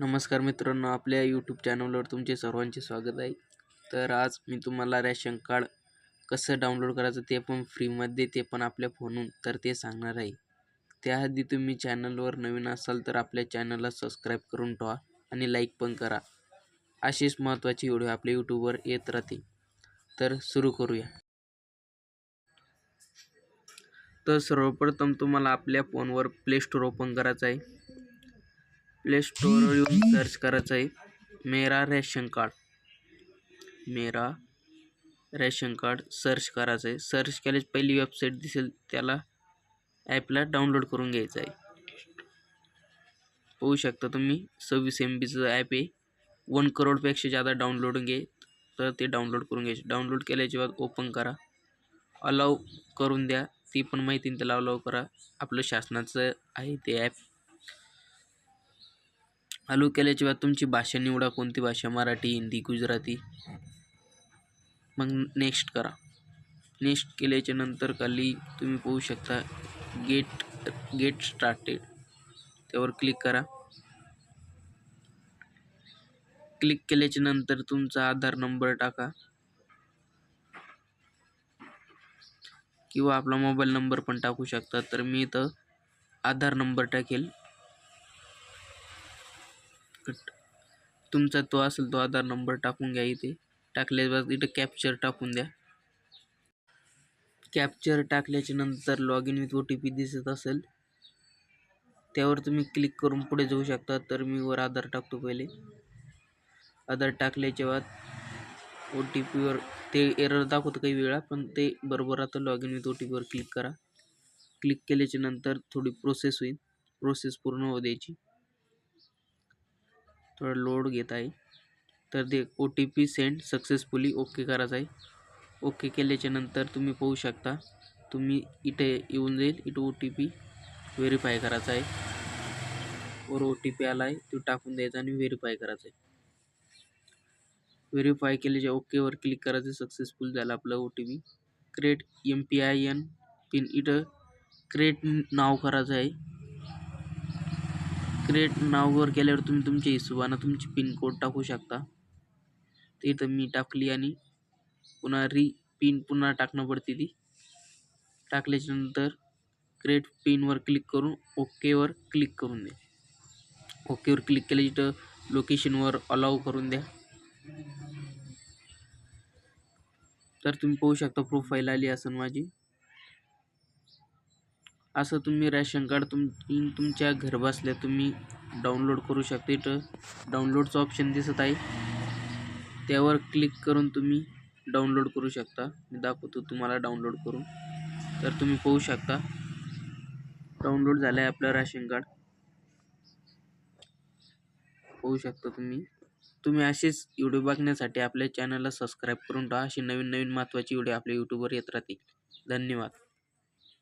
नमस्कार मित्रांनो, आपल्या यूट्यूब चॅनलवर तुमचे सर्वांचे स्वागत आहे. तर आज मी तुम्हाला रेशन कार्ड कसं डाउनलोड करायचं ते पण फ्रीमध्ये, ते पण आपल्या फोनहून, तर ते सांगणार आहे. त्याआधी तुम्ही चॅनलवर नवीन असाल तर आपल्या चॅनलला सबस्क्राईब करून ठेवा आणि लाईक पण करा. अशीच महत्त्वाची व्हिडिओ आपल्या यूट्यूबवर येत राहतील. तर सुरू करूया. तर सर्वप्रथम तुम्हाला आपल्या फोनवर प्ले स्टोअर ओपन करायचं आहे. प्ले स्टोअरवर येऊन सर्च करायचं आहे मेरा रेशन कार्ड. मेरा रेशन कार्ड सर्च करायचं आहे. सर्च केल्याची पहिली वेबसाईट दिसेल त्याला ॲपला डाउनलोड करून घ्यायचं आहे. होऊ शकता तुम्ही 26 MBचं ॲप आहे. 1 करोडपेक्षा जादा डाउनलोडिंग आहे, तर ते डाउनलोड करून घ्यायचे. डाउनलोड केल्याच्या बाद ओपन करा, अलाउ करून द्या. ती पण माहिती त्याला अलाउ करा. आपलं शासनाचं आहे ते ॲप. अलाउ केल्याच्या बाद तुमची भाषा निवडा, कोणती भाषा, मराठी, हिंदी, गुजराती. मग नेक्स्ट करा. नेक्स्ट केल्याच्या नंतर खाली तुम्ही पाहू शकता गेट स्टार्टेड, त्यावर क्लिक करा. क्लिक केल्याच्या नंतर तुमचा आधार नंबर टाका किंवा आपला मोबाईल नंबर पण टाकू शकता. तर मी इथं आधार नंबर टाकेल. तुमचा तो असेल तो आधार नंबर टाकून घ्या. इथे टाकल्याच्या बाद इथं कॅप्चर टाकून द्या. कॅप्चर टाकल्याच्या नंतर लॉग इन विथ OTP दिसत असेल, त्यावर तुम्ही क्लिक करून पुढे जाऊ शकता. तर मी वर आधार टाकतो. पहिले आधार टाकल्याच्या बाद OTPवर ते एरर दाखवतं काही वेळा, पण ते बरोबर आता लॉग इन विथ OTPवर क्लिक करा. क्लिक केल्याच्या नंतर थोडी प्रोसेस होईल. प्रोसेस पूर्ण होऊ द्यायची. थोडा लोड घेत आहे. तर ते OTP सेंड सक्सेसफुली ओके करायचं आहे. ओके केल्याच्या नंतर तुम्ही पाहू शकता, तुम्ही इथे येऊन जाईल. इथं OTP व्हेरीफाय करायचा आहे. वर OTP आला आहे, तो टाकून द्यायचा आणि व्हेरीफाय करायचं आहे. व्हेरीफाय केल्याच्या ओकेवर क्लिक करायचं. सक्सेसफुल झालं आपलं OTP. क्रिएट MPIN पिन, इथं क्रिएट नाव करायचं आहे. क्रिएट नाववर केल्यावर तुम्ही तुमच्या हिशोबानं तुमची पिन कोड टाकू शकता. इथं मी टाकली आणि पुन्हा पिन पुन्हा टाकणं पडते. ती टाकल्याच्या नंतर क्रिएट पिनवर क्लिक करून ओकेवर क्लिक करून द्या. ओकेवर क्लिक केलं, इथं लोकेशनवर अलाउ करून द्या. तर तुम्ही पाहू शकता प्रोफाईल आली असेल माझी. असं तुम्ही रेशन कार्ड तुमच्या घरबसल्या तुम्ही डाउनलोड करू शकता. इथं डाउनलोडचं ऑप्शन दिसत आहे, त्यावर क्लिक करून तुम्ही डाउनलोड करू शकता. मी दाखवतो तुम्हाला डाउनलोड करून. तर तुम्ही पाहू शकता डाउनलोड झालं आहे आपलं रेशन कार्ड. पाहू शकता तुम्ही असेच व्हिडिओ बघण्यासाठी आपल्या चॅनलला सबस्क्राईब करून ठेवा. अशी नवीन महत्त्वाची व्हिडिओ आपल्या यूट्यूबवर येत राहतील. धन्यवाद.